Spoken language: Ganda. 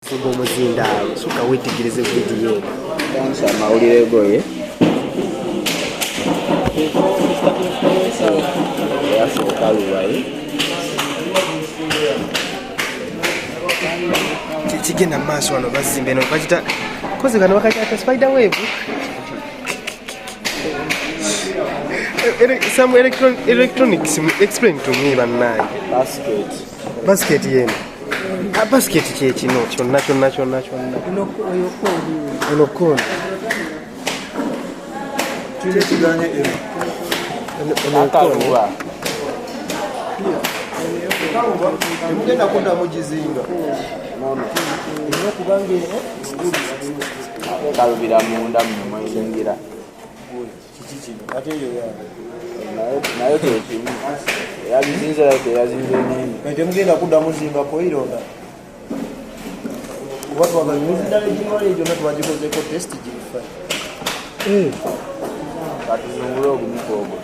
Fugo muzinda suka wetegereze video kansa mawulire goye yasooka lubayi kigenda maaso wano bazimbe no bakita koze kano bakata spider web some electronics explain to me banai basket yen a basket kye kino kyonna ino kona tuje kiganye akaluba mugenda kunda mugizinga ino kubange kalubira munda mumwingira ate yo nayo tekimu yabizinze yake yazinze nini ate mugenda kunda muzinga ko ironda watu wabanyuza ndale jino tubajikoze ko test jifa katuzungula ogumukogo